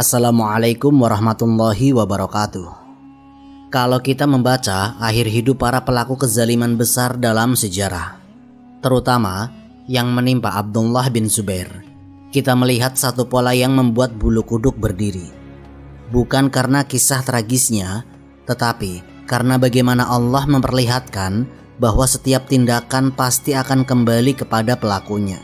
Assalamualaikum warahmatullahi wabarakatuh. Kalau kita membaca akhir hidup para pelaku kezaliman besar dalam sejarah, terutama yang menimpa Abdullah bin Zubair, kita melihat satu pola yang membuat bulu kuduk berdiri. Bukan karena kisah tragisnya, tetapi karena bagaimana Allah memperlihatkan bahwa setiap tindakan pasti akan kembali kepada pelakunya.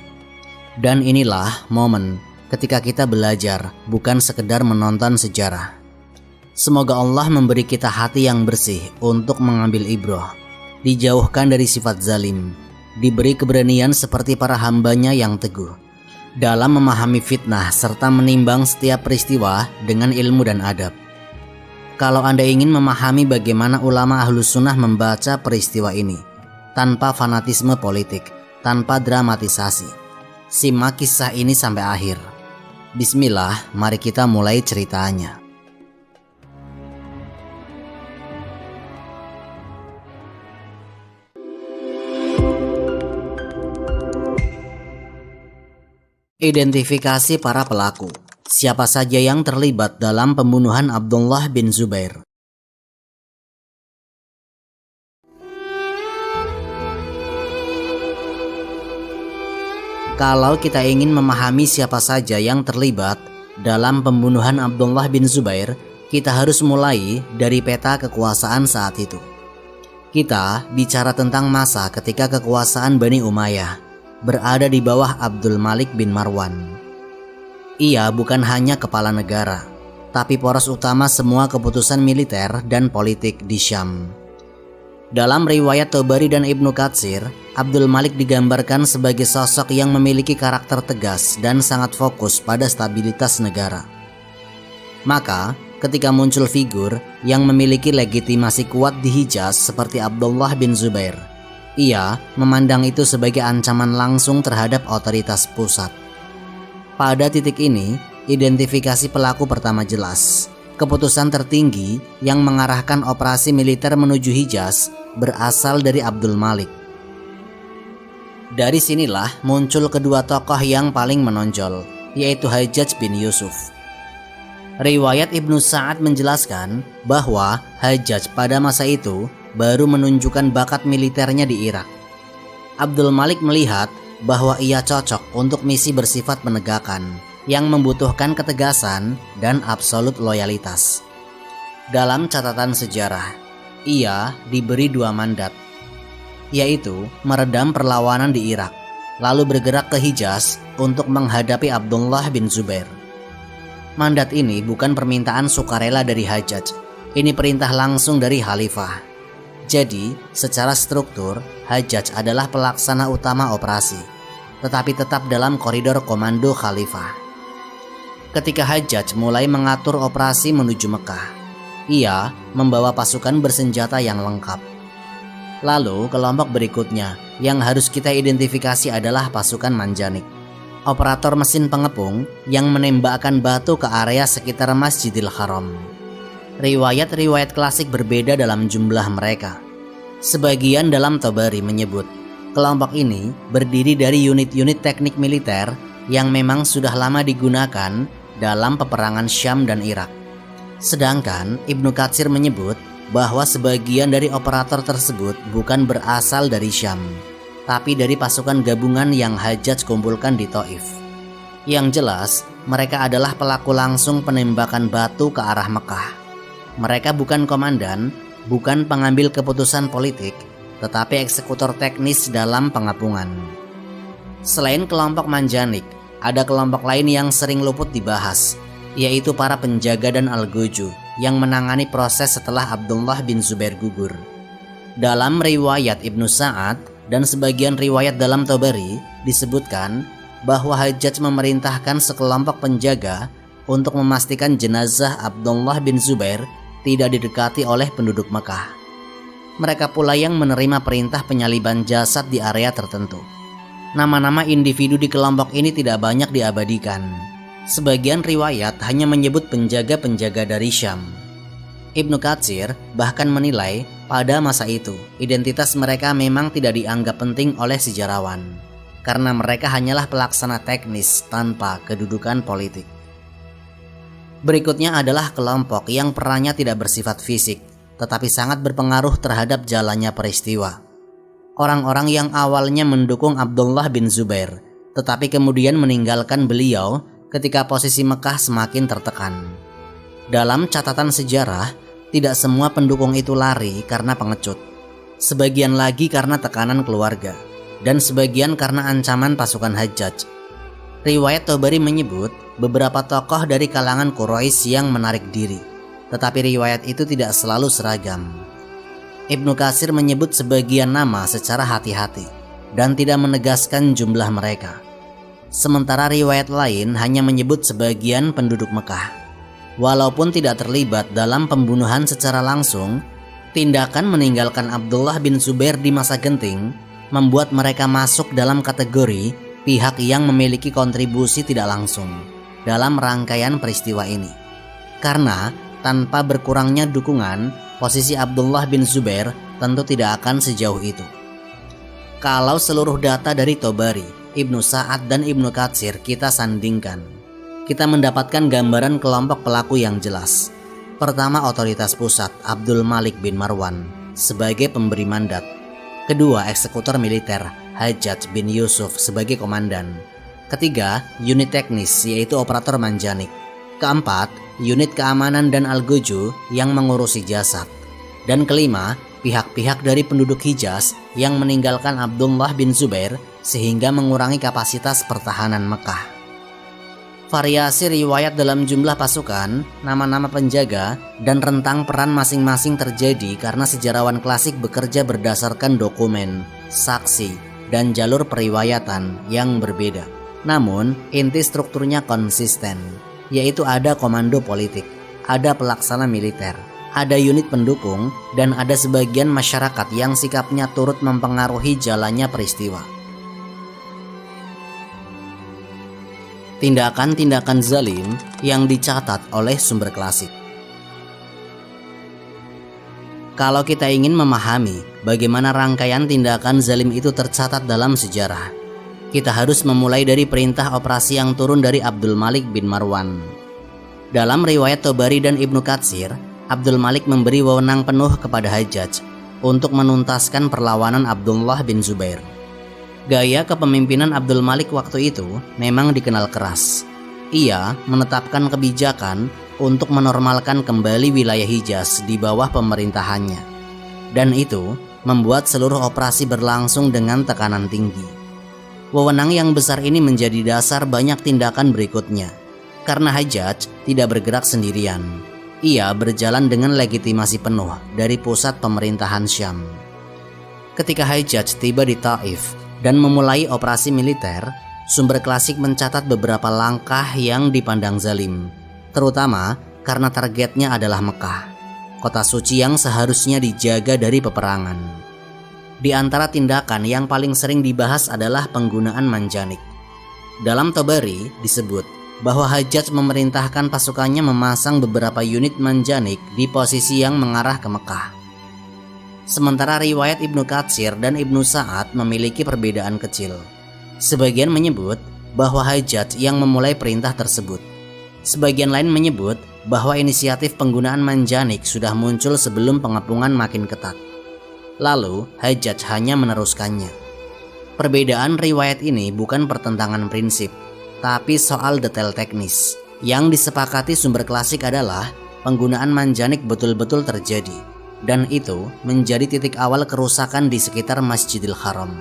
Dan inilah momen ketika kita belajar, bukan sekedar menonton sejarah. Semoga Allah memberi kita hati yang bersih untuk mengambil ibrah, dijauhkan dari sifat zalim, diberi keberanian seperti para hambanya yang teguh dalam memahami fitnah serta menimbang setiap peristiwa dengan ilmu dan adab. Kalau Anda ingin memahami bagaimana ulama Ahlus Sunnah membaca peristiwa ini tanpa fanatisme politik, tanpa dramatisasi, simak kisah ini sampai akhir. Bismillah, mari kita mulai ceritanya. Identifikasi para pelaku. Siapa saja yang terlibat dalam pembunuhan Abdullah bin Zubair? Kalau kita ingin memahami siapa saja yang terlibat dalam pembunuhan Abdullah bin Zubair, kita harus mulai dari peta kekuasaan saat itu. Kita bicara tentang masa ketika kekuasaan Bani Umayyah berada di bawah Abdul Malik bin Marwan. Ia bukan hanya kepala negara, tapi poros utama semua keputusan militer dan politik di Syam. Dalam riwayat Tabari dan Ibnu Katsir, Abdul Malik digambarkan sebagai sosok yang memiliki karakter tegas dan sangat fokus pada stabilitas negara. Maka, ketika muncul figur yang memiliki legitimasi kuat di Hijaz seperti Abdullah bin Zubair, ia memandang itu sebagai ancaman langsung terhadap otoritas pusat. Pada titik ini, identifikasi pelaku pertama jelas. Keputusan tertinggi yang mengarahkan operasi militer menuju Hijaz berasal dari Abdul Malik. Dari sinilah muncul kedua tokoh yang paling menonjol, yaitu Hajjaj bin Yusuf. Riwayat Ibnu Sa'ad menjelaskan bahwa Hajjaj pada masa itu baru menunjukkan bakat militernya di Irak. Abdul Malik melihat bahwa ia cocok untuk misi bersifat penegakan yang membutuhkan ketegasan dan absolut loyalitas. Dalam catatan sejarah, ia diberi 2 mandat, yaitu meredam perlawanan di Irak, lalu bergerak ke Hijaz untuk menghadapi Abdullah bin Zubair. Mandat ini bukan permintaan sukarela dari Hajjaj, ini perintah langsung dari Khalifah. Jadi, secara struktur, Hajjaj adalah pelaksana utama operasi, tetapi tetap dalam koridor komando Khalifah. Ketika Hajjaj mulai mengatur operasi menuju Mekah, ia membawa pasukan bersenjata yang lengkap. Lalu kelompok berikutnya yang harus kita identifikasi adalah pasukan Manjanik, operator mesin pengepung yang menembakkan batu ke area sekitar Masjidil Haram. Riwayat-riwayat klasik berbeda dalam jumlah mereka. Sebagian dalam Tabari menyebut kelompok ini berdiri dari unit-unit teknik militer yang memang sudah lama digunakan dalam peperangan Syam dan Irak. Sedangkan Ibnu Katsir menyebut bahwa sebagian dari operator tersebut bukan berasal dari Syam, tapi dari pasukan gabungan yang Hajjaj kumpulkan di Taif. Yang jelas, mereka adalah pelaku langsung penembakan batu ke arah Mekah. Mereka bukan komandan, bukan pengambil keputusan politik, tetapi eksekutor teknis dalam pengapungan. Selain kelompok Manjanik, ada kelompok lain yang sering luput dibahas, yaitu para penjaga dan algojo yang menangani proses setelah Abdullah bin Zubair gugur. Dalam riwayat Ibnu Sa'ad dan sebagian riwayat dalam Tabari disebutkan bahwa Hajjaj memerintahkan sekelompok penjaga untuk memastikan jenazah Abdullah bin Zubair tidak didekati oleh penduduk Mekah. Mereka pula yang menerima perintah penyaliban jasad di area tertentu. Nama-nama individu di kelompok ini tidak banyak diabadikan. Sebagian riwayat hanya menyebut penjaga-penjaga dari Syam. Ibnu Katsir bahkan menilai pada masa itu identitas mereka memang tidak dianggap penting oleh sejarawan, karena mereka hanyalah pelaksana teknis tanpa kedudukan politik. Berikutnya adalah kelompok yang perannya tidak bersifat fisik, tetapi sangat berpengaruh terhadap jalannya peristiwa. Orang-orang yang awalnya mendukung Abdullah bin Zubair, tetapi kemudian meninggalkan beliau ketika posisi Mekah semakin tertekan. Dalam catatan sejarah, tidak semua pendukung itu lari karena pengecut. Sebagian lagi karena tekanan keluarga, dan sebagian karena ancaman pasukan Hajjaj. Riwayat Tabari menyebut beberapa tokoh dari kalangan Quraisy yang menarik diri, tetapi riwayat itu tidak selalu seragam. Ibnu Katsir menyebut sebagian nama secara hati-hati dan tidak menegaskan jumlah mereka. Sementara riwayat lain hanya menyebut sebagian penduduk Mekah. Walaupun tidak terlibat dalam pembunuhan secara langsung, tindakan meninggalkan Abdullah bin Zubair di masa genting membuat mereka masuk dalam kategori pihak yang memiliki kontribusi tidak langsung dalam rangkaian peristiwa ini. Karena tanpa berkurangnya dukungan, posisi Abdullah bin Zubair tentu tidak akan sejauh itu. Kalau seluruh data dari Tabari, Ibnu Sa'ad dan Ibnu Katsir kita sandingkan, kita mendapatkan gambaran kelompok pelaku yang jelas. Pertama, otoritas pusat Abdul Malik bin Marwan sebagai pemberi mandat. Kedua, eksekutor militer Hajjaj bin Yusuf sebagai komandan. Ketiga, unit teknis yaitu operator manjanik. Keempat, unit keamanan dan algojo yang mengurusi jasad. Dan kelima, pihak-pihak dari penduduk Hijaz yang meninggalkan Abdullah bin Zubair sehingga mengurangi kapasitas pertahanan Mekah. Variasi riwayat dalam jumlah pasukan, nama-nama penjaga, dan rentang peran masing-masing terjadi karena sejarawan klasik bekerja berdasarkan dokumen, saksi, dan jalur periwayatan yang berbeda. Namun, inti strukturnya konsisten, yaitu ada komando politik, ada pelaksana militer, ada unit pendukung, dan ada sebagian masyarakat yang sikapnya turut mempengaruhi jalannya peristiwa. Tindakan-tindakan zalim yang dicatat oleh sumber klasik. Kalau kita ingin memahami bagaimana rangkaian tindakan zalim itu tercatat dalam sejarah, kita harus memulai dari perintah operasi yang turun dari Abdul Malik bin Marwan. Dalam riwayat Tabari dan Ibnu Katsir, Abdul Malik memberi wewenang penuh kepada Hajjaj untuk menuntaskan perlawanan Abdullah bin Zubair. Gaya kepemimpinan Abdul Malik waktu itu memang dikenal keras. Ia menetapkan kebijakan untuk menormalkan kembali wilayah Hijaz di bawah pemerintahannya. Dan itu membuat seluruh operasi berlangsung dengan tekanan tinggi. Wewenang yang besar ini menjadi dasar banyak tindakan berikutnya. Karena Hajjaj tidak bergerak sendirian. Ia berjalan dengan legitimasi penuh dari pusat pemerintahan Syam. Ketika Hajjaj tiba di Taif dan memulai operasi militer, sumber klasik mencatat beberapa langkah yang dipandang zalim, terutama karena targetnya adalah Mekah, kota suci yang seharusnya dijaga dari peperangan. Di antara tindakan yang paling sering dibahas adalah penggunaan manjanik. Dalam Tabari disebut bahwa Hajjaj memerintahkan pasukannya memasang beberapa unit manjanik di posisi yang mengarah ke Mekah. Sementara riwayat Ibnu Katsir dan Ibnu Sa'ad memiliki perbedaan kecil. Sebagian menyebut bahwa Hajjaj yang memulai perintah tersebut. Sebagian lain menyebut bahwa inisiatif penggunaan manjanik sudah muncul sebelum pengepungan makin ketat. Lalu Hajjaj hanya meneruskannya. Perbedaan riwayat ini bukan pertentangan prinsip, tapi soal detail teknis. Yang disepakati sumber klasik adalah penggunaan manjanik betul-betul terjadi. Dan itu menjadi titik awal kerusakan di sekitar Masjidil Haram.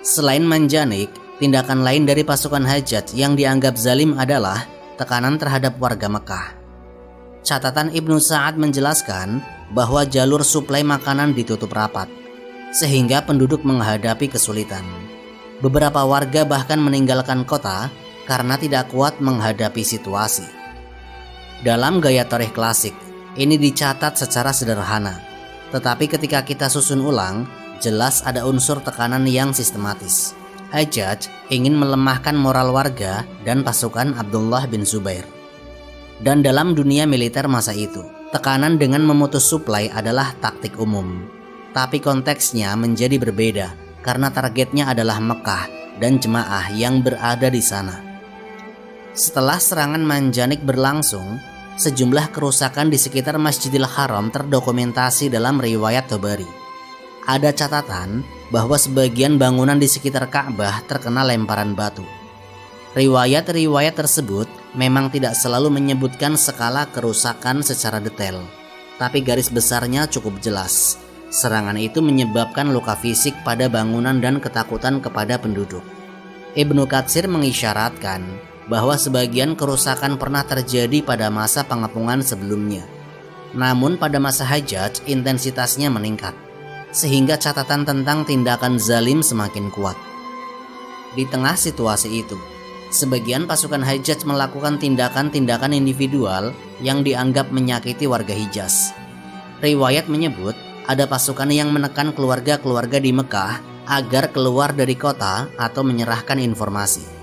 Selain manjanik, tindakan lain dari pasukan Hajjaj yang dianggap zalim adalah tekanan terhadap warga Mekah. Catatan Ibnu Sa'ad menjelaskan bahwa jalur suplai makanan ditutup rapat, sehingga penduduk menghadapi kesulitan. Beberapa warga bahkan meninggalkan kota karena tidak kuat menghadapi situasi. Dalam gaya tarikh klasik, ini dicatat secara sederhana, tetapi ketika kita susun ulang, jelas ada unsur tekanan yang sistematis. Hajjaj ingin melemahkan moral warga dan pasukan Abdullah bin Zubair. Dan dalam dunia militer masa itu, tekanan dengan memutus suplai adalah taktik umum. Tapi konteksnya menjadi berbeda karena targetnya adalah Mekah dan jemaah yang berada di sana. Setelah serangan Manjanik berlangsung, sejumlah kerusakan di sekitar Masjidil Haram terdokumentasi dalam riwayat Tabari. Ada catatan bahwa sebagian bangunan di sekitar Ka'bah terkena lemparan batu. Riwayat-riwayat tersebut memang tidak selalu menyebutkan skala kerusakan secara detail, tapi garis besarnya cukup jelas. Serangan itu menyebabkan luka fisik pada bangunan dan ketakutan kepada penduduk. Ibnu Katsir mengisyaratkan bahwa sebagian kerusakan pernah terjadi pada masa pengepungan sebelumnya. Namun pada masa Hajjaj intensitasnya meningkat, sehingga catatan tentang tindakan zalim semakin kuat. Di tengah situasi itu, sebagian pasukan Hajjaj melakukan tindakan-tindakan individual yang dianggap menyakiti warga Hijaz. Riwayat menyebut ada pasukan yang menekan keluarga-keluarga di Mekah agar keluar dari kota atau menyerahkan informasi.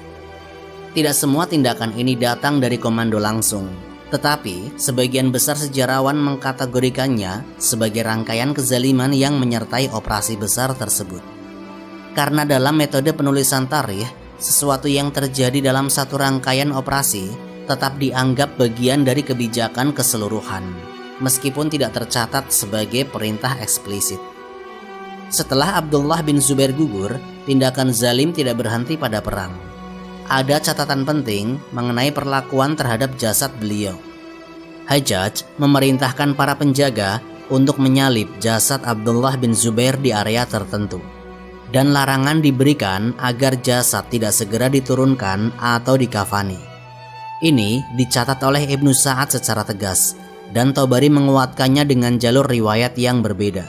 Tidak semua tindakan ini datang dari komando langsung, tetapi sebagian besar sejarawan mengkategorikannya sebagai rangkaian kezaliman yang menyertai operasi besar tersebut. Karena dalam metode penulisan tarikh, sesuatu yang terjadi dalam satu rangkaian operasi tetap dianggap bagian dari kebijakan keseluruhan, meskipun tidak tercatat sebagai perintah eksplisit. Setelah Abdullah bin Zubair gugur, tindakan zalim tidak berhenti pada perang. Ada catatan penting mengenai perlakuan terhadap jasad beliau. Hajjaj memerintahkan para penjaga untuk menyalib jasad Abdullah bin Zubair di area tertentu, dan larangan diberikan agar jasad tidak segera diturunkan atau dikafani. Ini dicatat oleh Ibnu Sa'ad secara tegas, dan Tabari menguatkannya dengan jalur riwayat yang berbeda.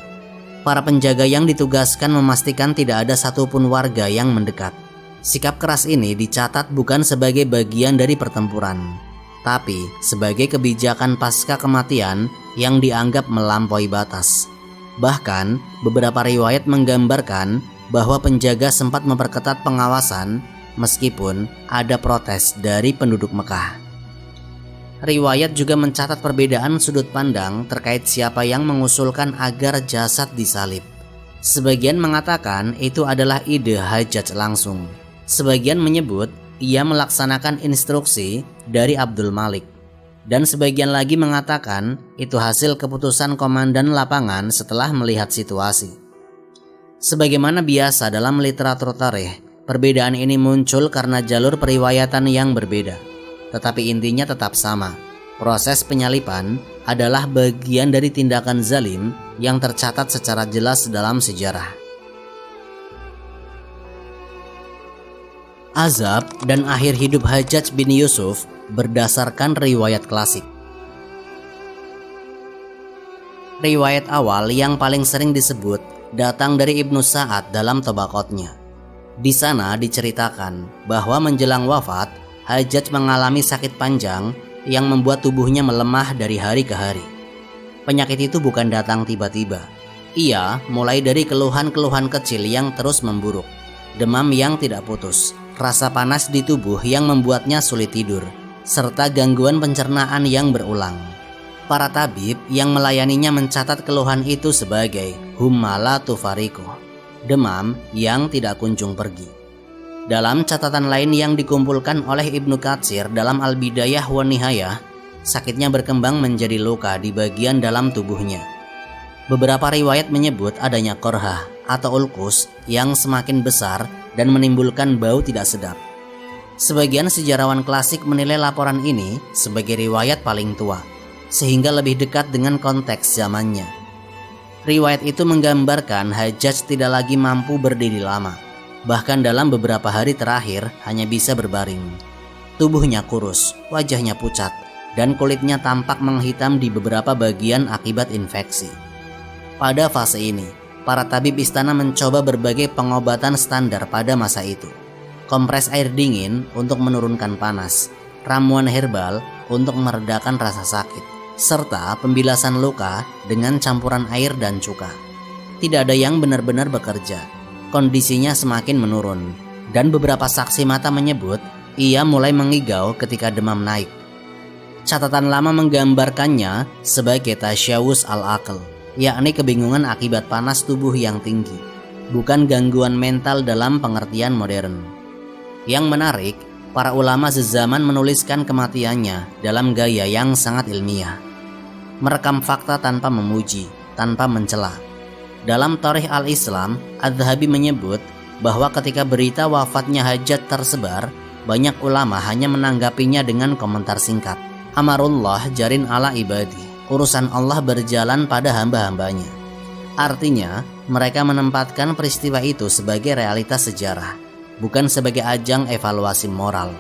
Para penjaga yang ditugaskan memastikan tidak ada satupun warga yang mendekat. Sikap keras ini dicatat bukan sebagai bagian dari pertempuran, tapi sebagai kebijakan pasca kematian yang dianggap melampaui batas. Bahkan, beberapa riwayat menggambarkan bahwa penjaga sempat memperketat pengawasan meskipun ada protes dari penduduk Mekah. Riwayat juga mencatat perbedaan sudut pandang terkait siapa yang mengusulkan agar jasad disalib. Sebagian mengatakan itu adalah ide Hajjaj langsung. Sebagian menyebut ia melaksanakan instruksi dari Abdul Malik. Dan sebagian lagi mengatakan itu hasil keputusan komandan lapangan setelah melihat situasi. Sebagaimana biasa dalam literatur tarikh, perbedaan ini muncul karena jalur periwayatan yang berbeda. Tetapi intinya tetap sama. Proses penyalipan adalah bagian dari tindakan zalim yang tercatat secara jelas dalam sejarah. Azab dan akhir hidup Hajjaj bin Yusuf berdasarkan riwayat klasik. Riwayat awal yang paling sering disebut datang dari Ibnu Sa'ad dalam Tabaqatnya. Di sana diceritakan bahwa menjelang wafat, Hajjaj mengalami sakit panjang yang membuat tubuhnya melemah dari hari ke hari. Penyakit itu bukan datang tiba-tiba. Ia mulai dari keluhan-keluhan kecil yang terus memburuk, demam yang tidak putus, rasa panas di tubuh yang membuatnya sulit tidur, serta gangguan pencernaan yang berulang. Para tabib yang melayaninya mencatat keluhan itu sebagai humma la tufariqu, demam yang tidak kunjung pergi. Dalam catatan lain yang dikumpulkan oleh Ibnu Katsir dalam Al-Bidayah wa Nihayah, sakitnya berkembang menjadi luka di bagian dalam tubuhnya. Beberapa riwayat menyebut adanya korhah atau ulkus yang semakin besar dan menimbulkan bau tidak sedap. Sebagian sejarawan klasik menilai laporan ini sebagai riwayat paling tua, sehingga lebih dekat dengan konteks zamannya. Riwayat itu menggambarkan Hajjaj tidak lagi mampu berdiri lama. Bahkan dalam beberapa hari terakhir hanya bisa berbaring. Tubuhnya kurus, wajahnya pucat, dan kulitnya tampak menghitam di beberapa bagian akibat infeksi. Pada fase ini, para tabib istana mencoba berbagai pengobatan standar pada masa itu. Kompres air dingin untuk menurunkan panas, ramuan herbal untuk meredakan rasa sakit, serta pembilasan luka dengan campuran air dan cuka. Tidak ada yang benar-benar bekerja. Kondisinya semakin menurun, dan beberapa saksi mata menyebut ia mulai mengigau ketika demam naik. Catatan lama menggambarkannya sebagai tasyawus al-aql, yakni kebingungan akibat panas tubuh yang tinggi, bukan gangguan mental dalam pengertian modern. Yang menarik, Para ulama sezaman menuliskan kematiannya dalam gaya yang sangat ilmiah, merekam fakta tanpa memuji, tanpa mencela. Dalam Tarikh al-Islam, Az-Zahabi menyebut bahwa ketika berita wafatnya Hajjaj tersebar, banyak ulama hanya menanggapinya dengan komentar singkat. Amarullah jarin ala ibadi, urusan Allah berjalan pada hamba-hambanya. Artinya, mereka menempatkan peristiwa itu sebagai realitas sejarah, bukan sebagai ajang evaluasi moral.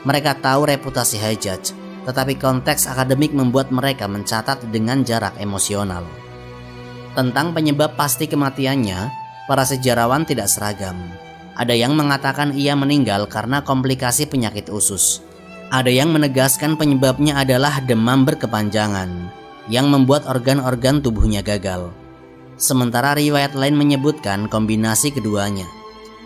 Mereka tahu reputasi Hajjaj, tetapi konteks akademik membuat mereka mencatat dengan jarak emosional. Tentang penyebab pasti kematiannya, para sejarawan tidak seragam. Ada yang mengatakan ia meninggal karena komplikasi penyakit usus. Ada yang menegaskan penyebabnya adalah demam berkepanjangan yang membuat organ-organ tubuhnya gagal. Sementara riwayat lain menyebutkan kombinasi keduanya.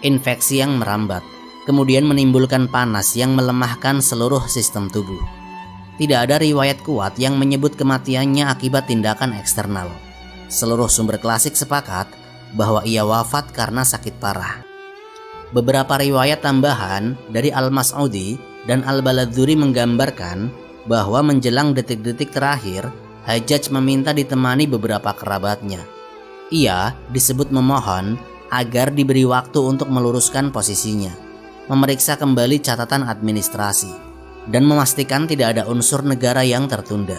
Infeksi yang merambat, kemudian menimbulkan panas yang melemahkan seluruh sistem tubuh. Tidak ada riwayat kuat yang menyebut kematiannya akibat tindakan eksternal. Seluruh sumber klasik sepakat bahwa ia wafat karena sakit parah. Beberapa riwayat tambahan dari Al-Mas'udi dan Al-Baladzuri menggambarkan bahwa menjelang detik-detik terakhir, Hajjaj meminta ditemani beberapa kerabatnya. Ia disebut memohon agar diberi waktu untuk meluruskan posisinya, memeriksa kembali catatan administrasi, dan memastikan tidak ada unsur negara yang tertunda.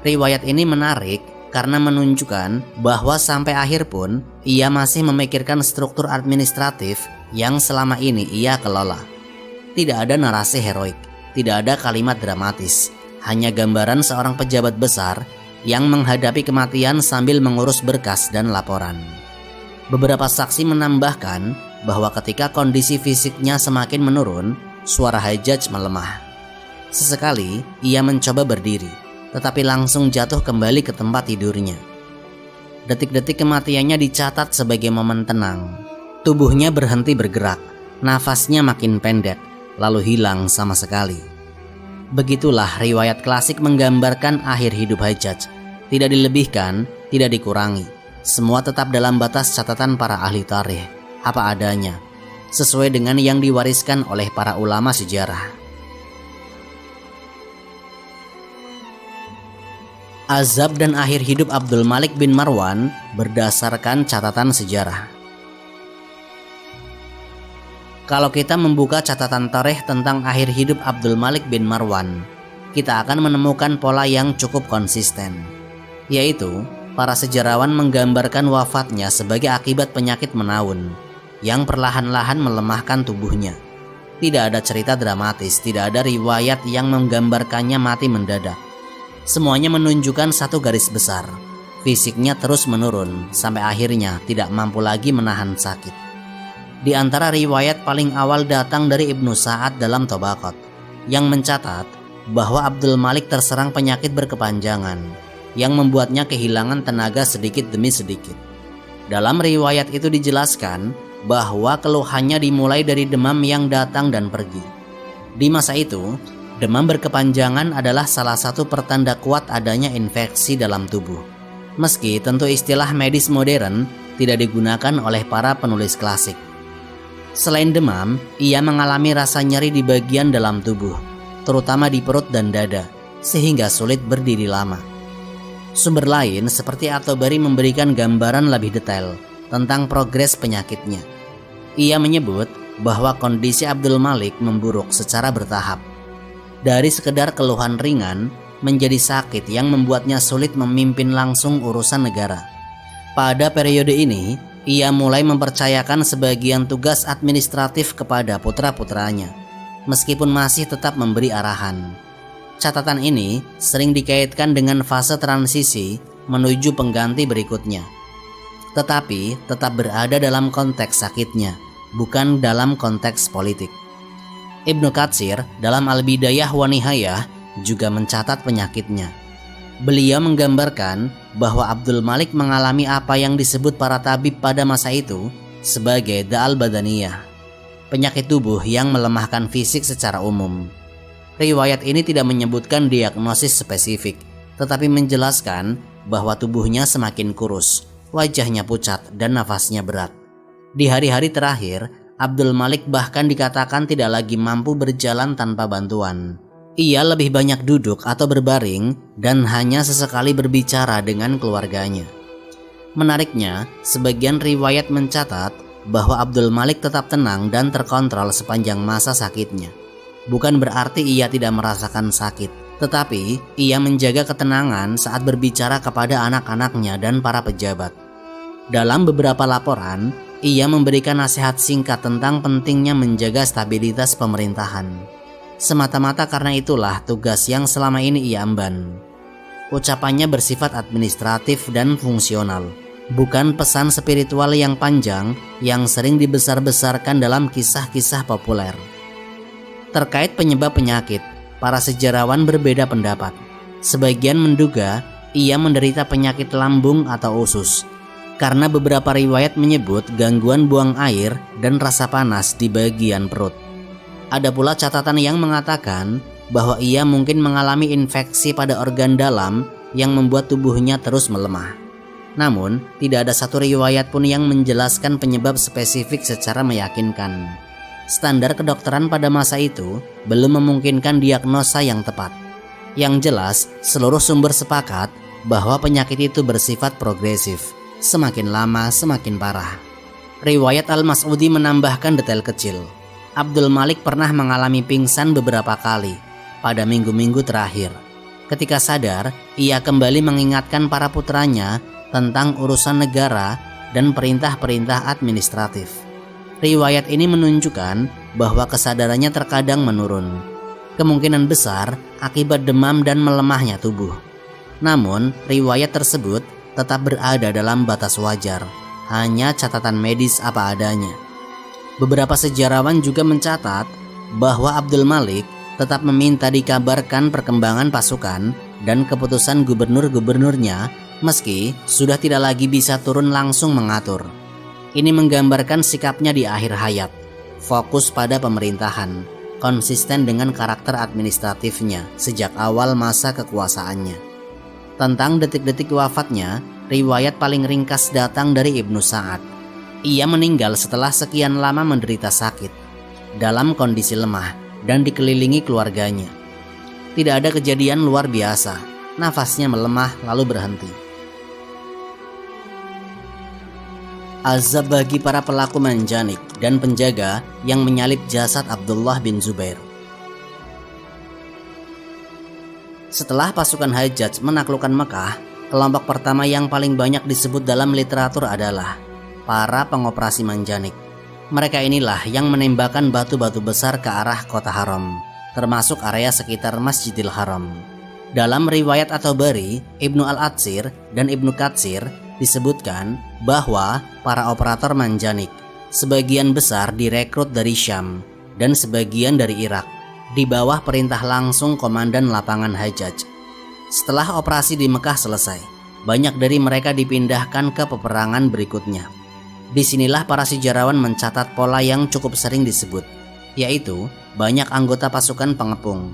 Riwayat ini menarik karena menunjukkan bahwa sampai akhir pun ia masih memikirkan struktur administratif yang selama ini ia kelola. Tidak ada narasi heroik, tidak ada kalimat dramatis, hanya gambaran seorang pejabat besar yang menghadapi kematian sambil mengurus berkas dan laporan. Beberapa saksi menambahkan bahwa ketika kondisi fisiknya semakin menurun, suara Hajjaj melemah. Sesekali ia mencoba berdiri, tetapi langsung jatuh kembali ke tempat tidurnya. Detik-detik kematiannya dicatat sebagai momen tenang. Tubuhnya berhenti bergerak, nafasnya makin pendek, lalu hilang sama sekali. Begitulah riwayat klasik menggambarkan akhir hidup Hajjaj. Tidak dilebihkan, tidak dikurangi. Semua tetap dalam batas catatan para ahli tarikh, apa adanya, sesuai dengan yang diwariskan oleh para ulama sejarah. Azab dan akhir hidup Abdul Malik bin Marwan berdasarkan catatan sejarah. Kalau kita membuka catatan tarikh tentang akhir hidup Abdul Malik bin Marwan, kita akan menemukan pola yang cukup konsisten, yaitu para sejarawan menggambarkan wafatnya sebagai akibat penyakit menaun yang perlahan-lahan melemahkan tubuhnya. Tidak ada cerita dramatis, tidak ada riwayat yang menggambarkannya mati mendadak. Semuanya menunjukkan satu garis besar. Fisiknya terus menurun sampai akhirnya tidak mampu lagi menahan sakit. Di antara riwayat paling awal datang dari Ibnu Sa'ad dalam Tabaqat yang mencatat bahwa Abdul Malik terserang penyakit berkepanjangan yang membuatnya kehilangan tenaga sedikit demi sedikit. Dalam riwayat itu dijelaskan bahwa keluhannya dimulai dari demam yang datang dan pergi. Di masa itu, demam berkepanjangan adalah salah satu pertanda kuat adanya infeksi dalam tubuh. Meski tentu istilah medis modern tidak digunakan oleh para penulis klasik. Selain demam, ia mengalami rasa nyeri di bagian dalam tubuh, terutama di perut dan dada, sehingga sulit berdiri lama. Sumber lain seperti At-Tabari memberikan gambaran lebih detail tentang progres penyakitnya. Ia menyebut bahwa kondisi Abdul Malik memburuk secara bertahap. Dari sekedar keluhan ringan menjadi sakit yang membuatnya sulit memimpin langsung urusan negara. Pada periode ini, ia mulai mempercayakan sebagian tugas administratif kepada putra-putranya, meskipun masih tetap memberi arahan. Catatan ini sering dikaitkan dengan fase transisi menuju pengganti berikutnya, tetapi tetap berada dalam konteks sakitnya, bukan dalam konteks politik. Ibnu Katsir dalam Al-Bidayah wa Nihayah juga mencatat penyakitnya. Beliau menggambarkan bahwa Abdul Malik mengalami apa yang disebut para tabib pada masa itu sebagai da'al badaniyah, penyakit tubuh yang melemahkan fisik secara umum. Riwayat ini tidak menyebutkan diagnosis spesifik, tetapi menjelaskan bahwa tubuhnya semakin kurus, wajahnya pucat dan nafasnya berat. Di hari-hari terakhir, Abdul Malik bahkan dikatakan tidak lagi mampu berjalan tanpa bantuan. Ia lebih banyak duduk atau berbaring dan hanya sesekali berbicara dengan keluarganya. Menariknya, sebagian riwayat mencatat bahwa Abdul Malik tetap tenang dan terkontrol sepanjang masa sakitnya. Bukan berarti ia tidak merasakan sakit, tetapi ia menjaga ketenangan saat berbicara kepada anak-anaknya dan para pejabat. Dalam beberapa laporan, ia memberikan nasihat singkat tentang pentingnya menjaga stabilitas pemerintahan. Semata-mata karena itulah tugas yang selama ini ia emban. Ucapannya bersifat administratif dan fungsional, bukan pesan spiritual yang panjang yang sering dibesar-besarkan dalam kisah-kisah populer. Terkait penyebab penyakit, para sejarawan berbeda pendapat. Sebagian menduga ia menderita penyakit lambung atau usus, karena beberapa riwayat menyebut gangguan buang air dan rasa panas di bagian perut. Ada pula catatan yang mengatakan bahwa ia mungkin mengalami infeksi pada organ dalam yang membuat tubuhnya terus melemah. Namun, tidak ada satu riwayat pun yang menjelaskan penyebab spesifik secara meyakinkan. Standar kedokteran pada masa itu belum memungkinkan diagnosa yang tepat. Yang jelas, seluruh sumber sepakat bahwa penyakit itu bersifat progresif. Semakin lama, semakin parah. Riwayat Al-Mas'udi menambahkan detail kecil. Abdul Malik pernah mengalami pingsan beberapa kali pada minggu-minggu terakhir. Ketika sadar, ia kembali mengingatkan para putranya tentang urusan negara dan perintah-perintah administratif. Riwayat ini menunjukkan bahwa kesadarannya terkadang menurun, kemungkinan besar akibat demam dan melemahnya tubuh. Namun, riwayat tersebut tetap berada dalam batas wajar, hanya catatan medis apa adanya. Beberapa sejarawan juga mencatat bahwa Abdul Malik tetap meminta dikabarkan perkembangan pasukan dan keputusan gubernur-gubernurnya meski sudah tidak lagi bisa turun langsung mengatur. Ini menggambarkan sikapnya di akhir hayat, fokus pada pemerintahan, konsisten dengan karakter administratifnya sejak awal masa kekuasaannya. Tentang detik-detik wafatnya, riwayat paling ringkas datang dari Ibnu Sa'ad. Ia meninggal setelah sekian lama menderita sakit, dalam kondisi lemah dan dikelilingi keluarganya. Tidak ada kejadian luar biasa, nafasnya melemah lalu berhenti. Azab bagi para pelaku manjanik dan penjaga yang menyalib jasad Abdullah bin Zubair. Setelah pasukan Hajjaj menaklukkan Mekah, kelompok pertama yang paling banyak disebut dalam literatur adalah para pengoperasi manjanik. Mereka inilah yang menembakkan batu-batu besar ke arah kota haram, termasuk area sekitar Masjidil Haram. Dalam riwayat At-Tabari, Ibnu Al-Atsir dan Ibnu Katsir disebutkan bahwa para operator manjanik sebagian besar direkrut dari Syam dan sebagian dari Irak di bawah perintah langsung komandan lapangan Hajjaj. Setelah operasi di Mekah selesai, banyak dari mereka dipindahkan ke peperangan berikutnya. Disinilah para sejarawan mencatat pola yang cukup sering disebut, yaitu banyak anggota pasukan pengepung,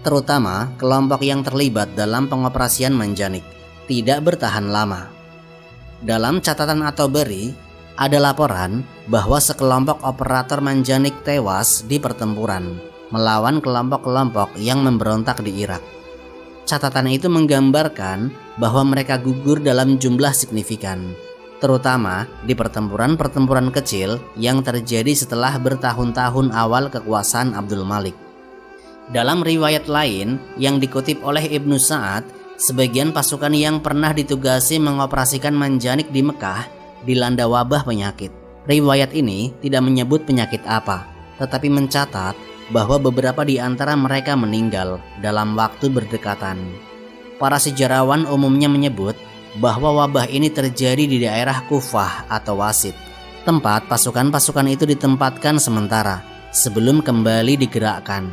terutama kelompok yang terlibat dalam pengoperasian manjanik, tidak bertahan lama. Dalam catatan At-Tabari, ada laporan bahwa sekelompok operator manjanik tewas di pertempuran melawan kelompok-kelompok yang memberontak di Irak. Catatan itu menggambarkan bahwa mereka gugur dalam jumlah signifikan, terutama di pertempuran-pertempuran kecil yang terjadi setelah bertahun-tahun awal kekuasaan Abdul Malik. Dalam riwayat lain yang dikutip oleh Ibnu Sa'ad, sebagian pasukan yang pernah ditugasi mengoperasikan manjanik di Mekah dilanda wabah penyakit. Riwayat ini tidak menyebut penyakit apa, tetapi mencatat bahwa beberapa di antara mereka meninggal dalam waktu berdekatan. Para sejarawan umumnya menyebut bahwa wabah ini terjadi di daerah Kufah atau Wasit, tempat pasukan-pasukan itu ditempatkan sementara sebelum kembali digerakkan.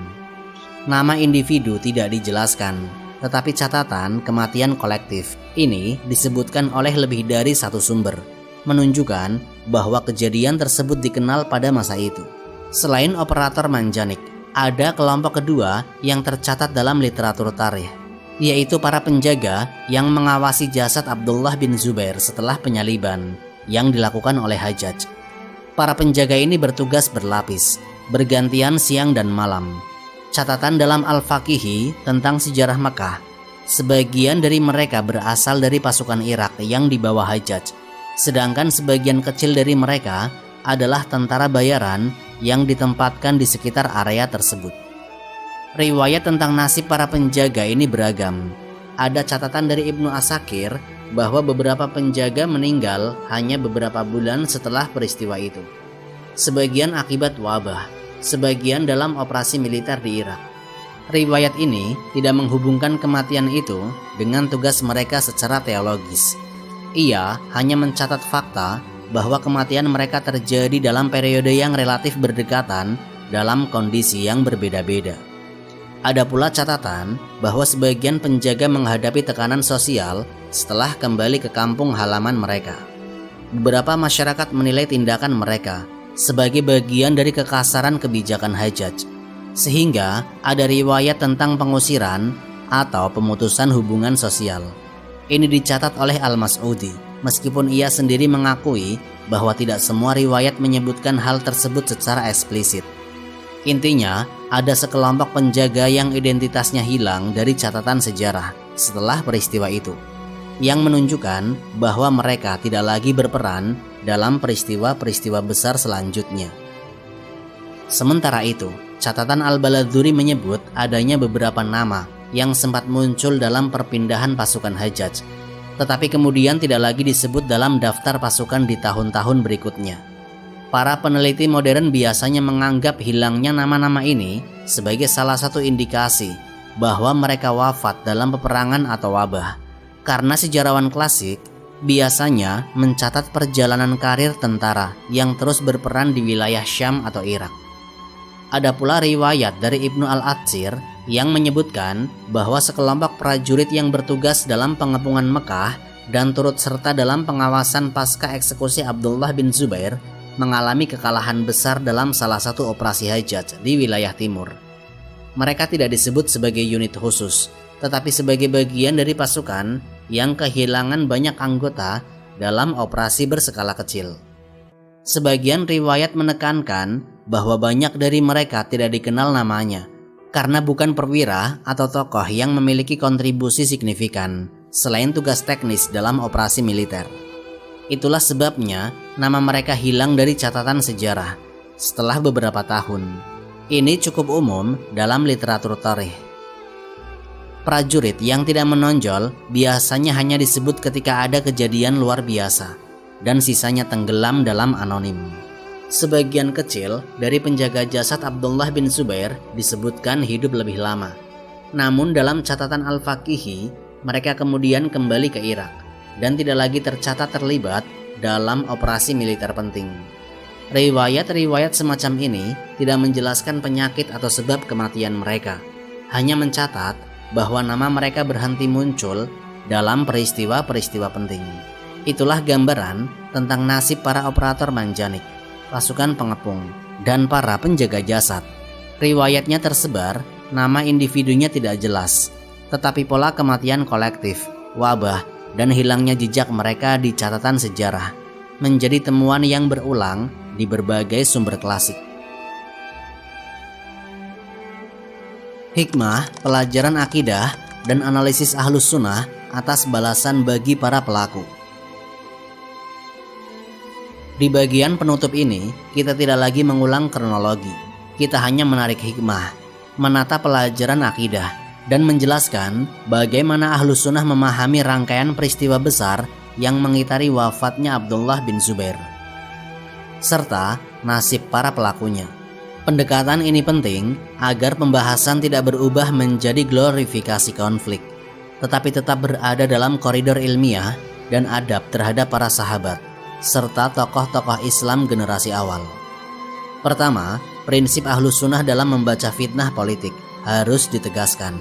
Nama individu tidak dijelaskan, tetapi catatan kematian kolektif ini disebutkan oleh lebih dari satu sumber, menunjukkan bahwa kejadian tersebut dikenal pada masa itu. Selain operator manjanik, ada kelompok kedua yang tercatat dalam literatur tarikh, yaitu para penjaga yang mengawasi jasad Abdullah bin Zubair setelah penyaliban yang dilakukan oleh Hajjaj. Para penjaga ini bertugas berlapis, bergantian siang dan malam. Catatan dalam Al-Faqihi tentang sejarah Mekah, sebagian dari mereka berasal dari pasukan Irak yang dibawa Hajjaj, sedangkan sebagian kecil dari mereka adalah tentara bayaran yang ditempatkan di sekitar area tersebut. Riwayat tentang nasib para penjaga ini beragam. Ada catatan dari Ibnu Asakir bahwa beberapa penjaga meninggal hanya beberapa bulan setelah peristiwa itu. Sebagian akibat wabah, sebagian dalam operasi militer di Irak. Riwayat ini tidak menghubungkan kematian itu dengan tugas mereka secara teologis. Ia hanya mencatat fakta bahwa kematian mereka terjadi dalam periode yang relatif berdekatan dalam kondisi yang berbeda-beda. Ada pula catatan bahwa sebagian penjaga menghadapi tekanan sosial setelah kembali ke kampung halaman mereka. Beberapa masyarakat menilai tindakan mereka sebagai bagian dari kekasaran kebijakan Hajjaj, sehingga ada riwayat tentang pengusiran atau pemutusan hubungan sosial. Ini dicatat oleh Al-Mas'udi, meskipun ia sendiri mengakui bahwa tidak semua riwayat menyebutkan hal tersebut secara eksplisit. Intinya, ada sekelompok penjaga yang identitasnya hilang dari catatan sejarah setelah peristiwa itu, yang menunjukkan bahwa mereka tidak lagi berperan dalam peristiwa-peristiwa besar selanjutnya. Sementara itu, catatan Al-Baladhuri menyebut adanya beberapa nama yang sempat muncul dalam perpindahan pasukan Hajjaj, tetapi kemudian tidak lagi disebut dalam daftar pasukan di tahun-tahun berikutnya. Para peneliti modern biasanya menganggap hilangnya nama-nama ini sebagai salah satu indikasi bahwa mereka wafat dalam peperangan atau wabah, karena sejarawan klasik biasanya mencatat perjalanan karir tentara yang terus berperan di wilayah Syam atau Irak. Ada pula riwayat dari Ibnu Al-Atsir yang menyebutkan bahwa sekelompok prajurit yang bertugas dalam pengepungan Mekah dan turut serta dalam pengawasan pasca eksekusi Abdullah bin Zubair mengalami kekalahan besar dalam salah satu operasi Hajjaj di wilayah timur. Mereka tidak disebut sebagai unit khusus, tetapi sebagai bagian dari pasukan yang kehilangan banyak anggota dalam operasi berskala kecil. Sebagian riwayat menekankan bahwa banyak dari mereka tidak dikenal namanya, karena bukan perwira atau tokoh yang memiliki kontribusi signifikan selain tugas teknis dalam operasi militer. Itulah sebabnya nama mereka hilang dari catatan sejarah setelah beberapa tahun. Ini cukup umum dalam literatur tarikh. Prajurit yang tidak menonjol biasanya hanya disebut ketika ada kejadian luar biasa, dan sisanya tenggelam dalam anonim. Sebagian kecil dari penjaga jasad Abdullah bin Zubair disebutkan hidup lebih lama. Namun dalam catatan Al-Faqihi, mereka kemudian kembali ke Irak dan tidak lagi tercatat terlibat dalam operasi militer penting. Riwayat-riwayat semacam ini tidak menjelaskan penyakit atau sebab kematian mereka, hanya mencatat bahwa nama mereka berhenti muncul dalam peristiwa-peristiwa penting. Itulah gambaran tentang nasib para operator manjanik, pasukan pengepung, dan para penjaga jasad. Riwayatnya tersebar, nama individunya tidak jelas, tetapi pola kematian kolektif, wabah, dan hilangnya jejak mereka di catatan sejarah menjadi temuan yang berulang di berbagai sumber klasik. Hikmah, pelajaran akidah, dan analisis Ahlus Sunnah atas balasan bagi para pelaku. Di bagian penutup ini, kita tidak lagi mengulang kronologi. Kita hanya menarik hikmah, menata pelajaran akidah, dan menjelaskan bagaimana Ahlus Sunnah memahami rangkaian peristiwa besar yang mengitari wafatnya Abdullah bin Zubair, serta nasib para pelakunya. Pendekatan ini penting agar pembahasan tidak berubah menjadi glorifikasi konflik, tetapi tetap berada dalam koridor ilmiah dan adab terhadap para sahabat, serta tokoh-tokoh Islam generasi awal. Pertama, prinsip Ahlus Sunnah dalam membaca fitnah politik harus ditegaskan.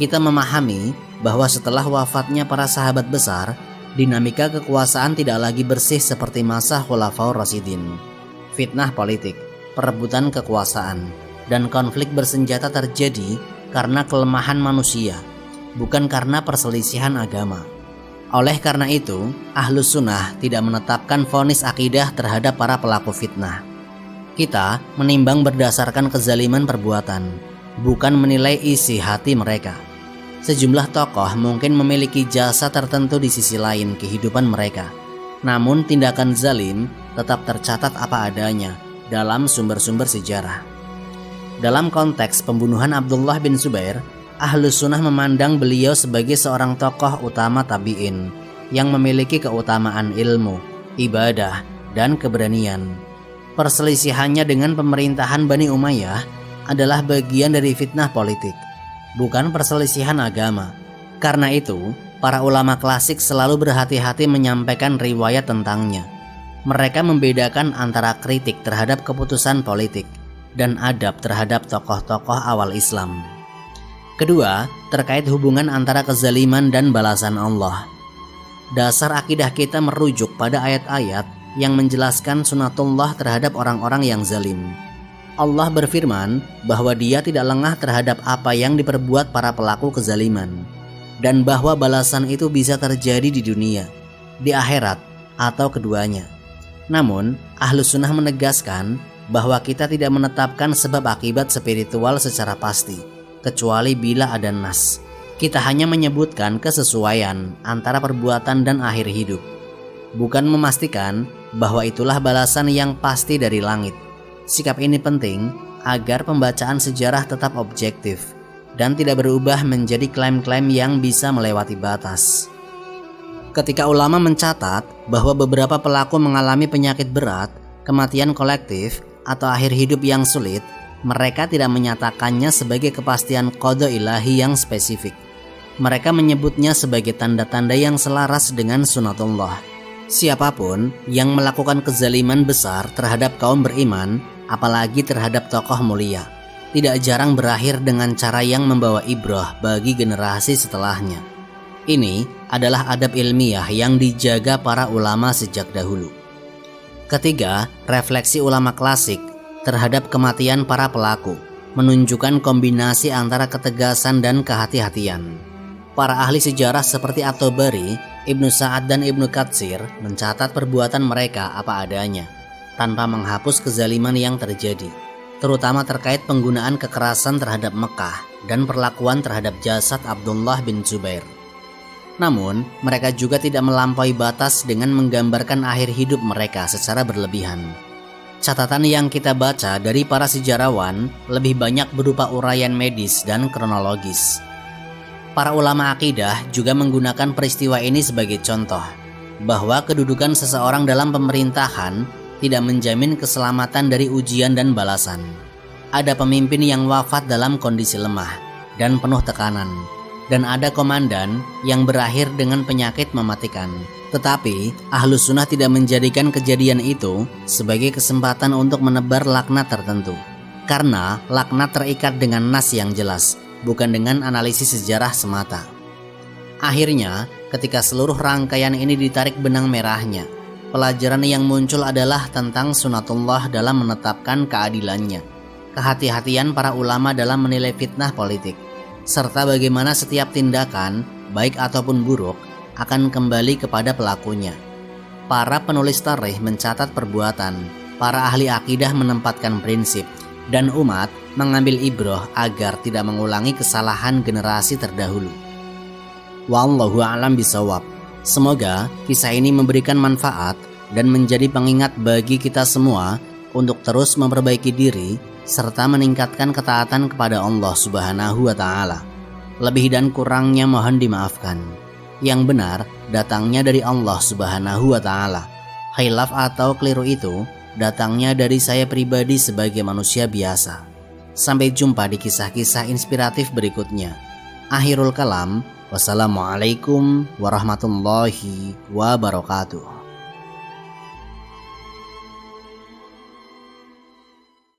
Kita memahami bahwa setelah wafatnya para sahabat besar, dinamika kekuasaan tidak lagi bersih seperti masa Khulafaur Rasyidin. Fitnah politik, perebutan kekuasaan, dan konflik bersenjata terjadi karena kelemahan manusia, bukan karena perselisihan agama. Oleh karena itu, Ahlus Sunnah tidak menetapkan vonis akidah terhadap para pelaku fitnah. Kita menimbang berdasarkan kezaliman perbuatan, bukan menilai isi hati mereka. Sejumlah tokoh mungkin memiliki jasa tertentu di sisi lain kehidupan mereka, namun tindakan zalim tetap tercatat apa adanya dalam sumber-sumber sejarah. Dalam konteks pembunuhan Abdullah bin Zubair, Ahlus Sunnah memandang beliau sebagai seorang tokoh utama tabi'in yang memiliki keutamaan ilmu, ibadah, dan keberanian. Perselisihannya dengan pemerintahan Bani Umayyah adalah bagian dari fitnah politik, bukan perselisihan agama. Karena itu, para ulama klasik selalu berhati-hati menyampaikan riwayat tentangnya. Mereka membedakan antara kritik terhadap keputusan politik dan adab terhadap tokoh-tokoh awal Islam. Kedua, terkait hubungan antara kezaliman dan balasan Allah. Dasar akidah kita merujuk pada ayat-ayat yang menjelaskan sunatullah terhadap orang-orang yang zalim. Allah berfirman bahwa Dia tidak lengah terhadap apa yang diperbuat para pelaku kezaliman, dan bahwa balasan itu bisa terjadi di dunia, di akhirat, atau keduanya. Namun, Ahlus Sunnah menegaskan bahwa kita tidak menetapkan sebab akibat spiritual secara pasti, kecuali bila ada nas. Kita hanya menyebutkan kesesuaian antara perbuatan dan akhir hidup, bukan memastikan bahwa itulah balasan yang pasti dari langit. Sikap ini penting agar pembacaan sejarah tetap objektif dan tidak berubah menjadi klaim-klaim yang bisa melewati batas. Ketika ulama mencatat bahwa beberapa pelaku mengalami penyakit berat, kematian kolektif, atau akhir hidup yang sulit, mereka tidak menyatakannya sebagai kepastian qada ilahi yang spesifik. Mereka menyebutnya sebagai tanda-tanda yang selaras dengan sunatullah. Siapapun yang melakukan kezaliman besar terhadap kaum beriman, apalagi terhadap tokoh mulia, tidak jarang berakhir dengan cara yang membawa ibrah bagi generasi setelahnya. Ini adalah adab ilmiah yang dijaga para ulama sejak dahulu. Ketiga, refleksi ulama klasik terhadap kematian para pelaku menunjukkan kombinasi antara ketegasan dan kehati-hatian. Para ahli sejarah seperti At-Tabari, Ibnu Sa'ad dan Ibnu Katsir mencatat perbuatan mereka apa adanya, tanpa menghapus kezaliman yang terjadi, terutama terkait penggunaan kekerasan terhadap Mekah dan perlakuan terhadap jasad Abdullah bin Zubair. Namun, mereka juga tidak melampaui batas dengan menggambarkan akhir hidup mereka secara berlebihan. Catatan yang kita baca dari para sejarawan lebih banyak berupa uraian medis dan kronologis. Para ulama akidah juga menggunakan peristiwa ini sebagai contoh, bahwa kedudukan seseorang dalam pemerintahan tidak menjamin keselamatan dari ujian dan balasan. Ada pemimpin yang wafat dalam kondisi lemah dan penuh tekanan, dan ada komandan yang berakhir dengan penyakit mematikan. Tetapi Ahlus Sunnah tidak menjadikan kejadian itu sebagai kesempatan untuk menebar laknat tertentu, karena laknat terikat dengan nas yang jelas, bukan dengan analisis sejarah semata. Akhirnya, ketika seluruh rangkaian ini ditarik benang merahnya, pelajaran yang muncul adalah tentang sunatullah dalam menetapkan keadilannya, kehati-hatian para ulama dalam menilai fitnah politik, serta bagaimana setiap tindakan, baik ataupun buruk, akan kembali kepada pelakunya. Para penulis tarikh mencatat perbuatan, para ahli akidah menempatkan prinsip, dan umat mengambil ibrah agar tidak mengulangi kesalahan generasi terdahulu. Wallahu a'lam bishawab. Semoga kisah ini memberikan manfaat dan menjadi pengingat bagi kita semua untuk terus memperbaiki diri serta meningkatkan ketaatan kepada Allah Subhanahu wa Ta'ala. Lebih dan kurangnya mohon dimaafkan. Yang benar datangnya dari Allah Subhanahu wa Ta'ala. Khilaf atau keliru itu datangnya dari saya pribadi sebagai manusia biasa. Sampai jumpa di kisah-kisah inspiratif berikutnya. Akhirul kalam, wassalamualaikum warahmatullahi wabarakatuh.